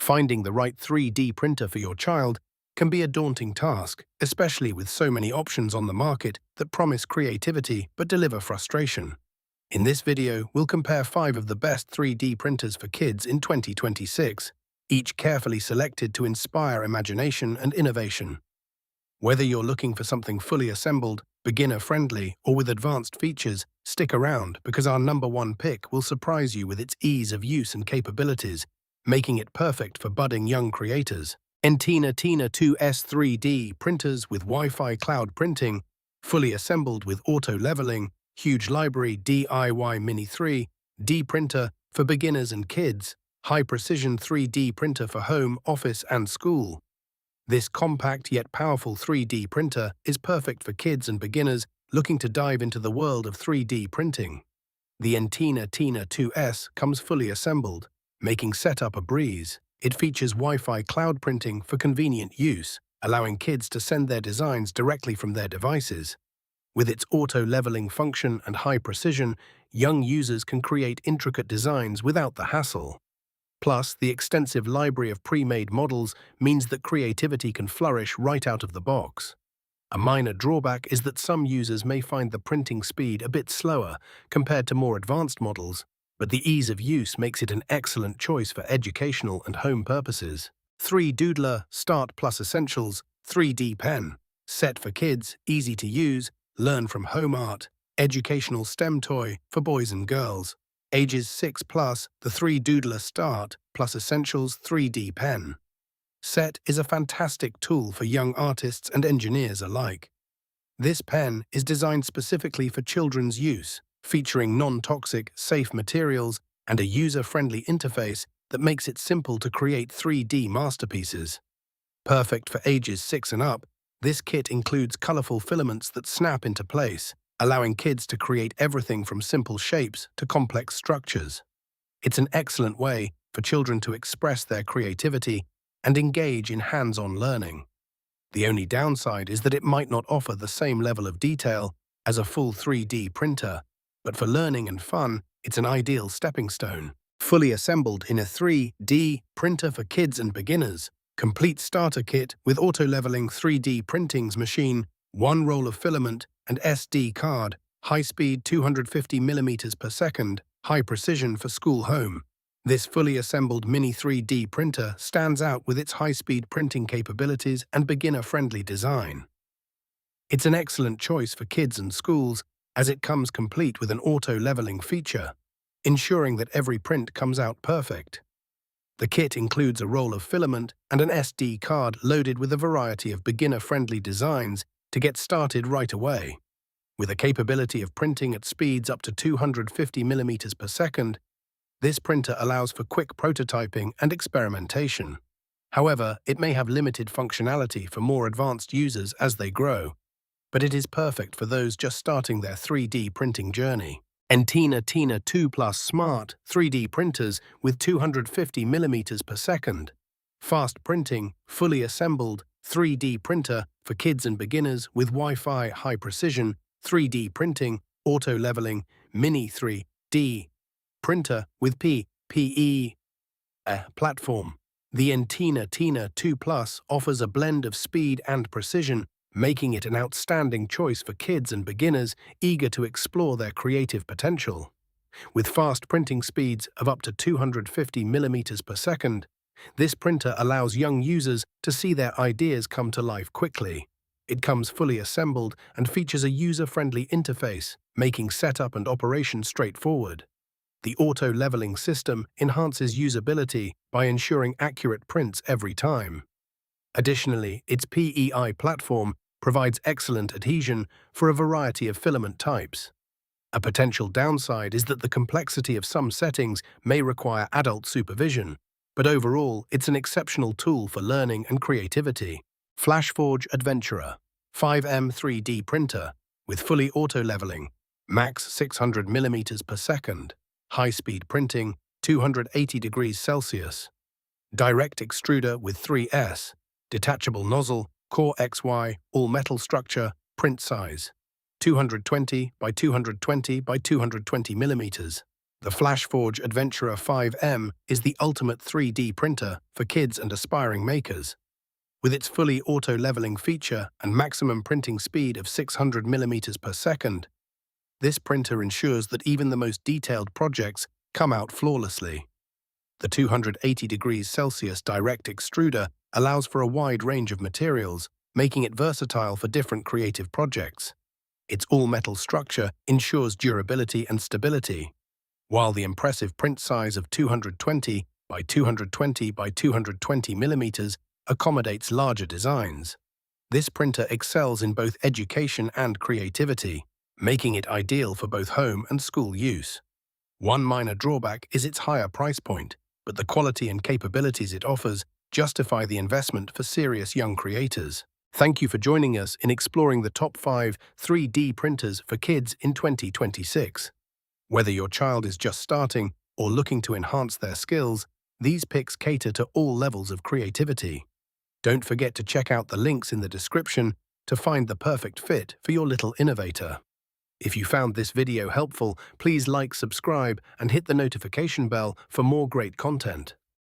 Finding the right 3D printer for your child can be a daunting task, especially with so many options on the market that promise creativity but deliver frustration. In this video, we'll compare 5 of the best 3D printers for kids in 2026, each carefully selected to inspire imagination and innovation. Whether you're looking for something fully assembled, beginner-friendly, or with advanced features, stick around because our #1 pick will surprise you with its ease of use and capabilities, making it perfect for budding young creators. Entina 2S 3D printers with Wi-Fi cloud printing, fully assembled with auto-leveling, huge library DIY Mini 3D printer for beginners and kids, high-precision 3D printer for home, office, and school. This compact yet powerful 3D printer is perfect for kids and beginners looking to dive into the world of 3D printing. The Entina 2S comes fully assembled, making setup a breeze. It features Wi-Fi cloud printing for convenient use, allowing kids to send their designs directly from their devices. With its auto-leveling function and high precision, young users can create intricate designs without the hassle. Plus, the extensive library of pre-made models means that creativity can flourish right out of the box. A minor drawback is that some users may find the printing speed a bit slower compared to more advanced models, but the ease of use makes it an excellent choice for educational and home purposes. 3 Doodler Start Plus Essentials 3D Pen. Set for kids, easy to use, learn from home art, educational STEM toy for boys and girls. Ages 6 plus, the 3 Doodler Start Plus Essentials 3D Pen. Set is a fantastic tool for young artists and engineers alike. This pen is designed specifically for children's use, featuring non-toxic, safe materials and a user-friendly interface that makes it simple to create 3D masterpieces. Perfect for ages 6 and up, this kit includes colorful filaments that snap into place, allowing kids to create everything from simple shapes to complex structures. It's an excellent way for children to express their creativity and engage in hands-on learning. The only downside is that it might not offer the same level of detail as a full 3D printer, but for learning and fun, it's an ideal stepping stone. Fully assembled in a 3D printer for kids and beginners. Complete starter kit with auto-leveling 3D printings machine, 1 roll of filament, and SD card, high-speed 250 mm per second, high precision for school home. This fully assembled mini 3D printer stands out with its high-speed printing capabilities and beginner-friendly design. It's an excellent choice for kids and schools as it comes complete with an auto-leveling feature, ensuring that every print comes out perfect. The kit includes a roll of filament and an SD card loaded with a variety of beginner-friendly designs to get started right away. With a capability of printing at speeds up to 250 mm per second, this printer allows for quick prototyping and experimentation. However, it may have limited functionality for more advanced users as they grow, but it is perfect for those just starting their 3D printing journey. Entina 2 Plus Smart 3D printers with 250 mm per second. Fast printing, fully assembled 3D printer for kids and beginners with Wi-Fi high precision, 3D printing, auto-leveling, mini 3D printer with PE platform. The Entina 2 Plus offers a blend of speed and precision, making it an outstanding choice for kids and beginners eager to explore their creative potential. With fast printing speeds of up to 250 mm per second, this printer allows young users to see their ideas come to life quickly. It comes fully assembled and features a user-friendly interface, making setup and operation straightforward. The auto-leveling system enhances usability by ensuring accurate prints every time. Additionally, its PEI platform provides excellent adhesion for a variety of filament types. A potential downside is that the complexity of some settings may require adult supervision, but overall, it's an exceptional tool for learning and creativity. FlashForge Adventurer 5M 3D printer with fully auto-leveling, max 600 mm per second, high-speed printing, 280 degrees Celsius. Direct extruder with 3S, detachable nozzle, core XY, all-metal structure, print size, 220 by 220 by 220 mm. The FlashForge Adventurer 5M is the ultimate 3D printer for kids and aspiring makers. With its fully auto-leveling feature and maximum printing speed of 600 millimeters per second, this printer ensures that even the most detailed projects come out flawlessly. The 280 degrees Celsius direct extruder allows for a wide range of materials, making it versatile for different creative projects. Its all-metal structure ensures durability and stability, while the impressive print size of 220 by 220 by 220 millimeters accommodates larger designs. This printer excels in both education and creativity, making it ideal for both home and school use. One minor drawback is its higher price point, but the quality and capabilities it offers justify the investment for serious young creators. Thank you for joining us in exploring the top 5 3D printers for kids in 2026. Whether your child is just starting or looking to enhance their skills, these picks cater to all levels of creativity. Don't forget to check out the links in the description to find the perfect fit for your little innovator. If you found this video helpful, please like, subscribe, and hit the notification bell for more great content.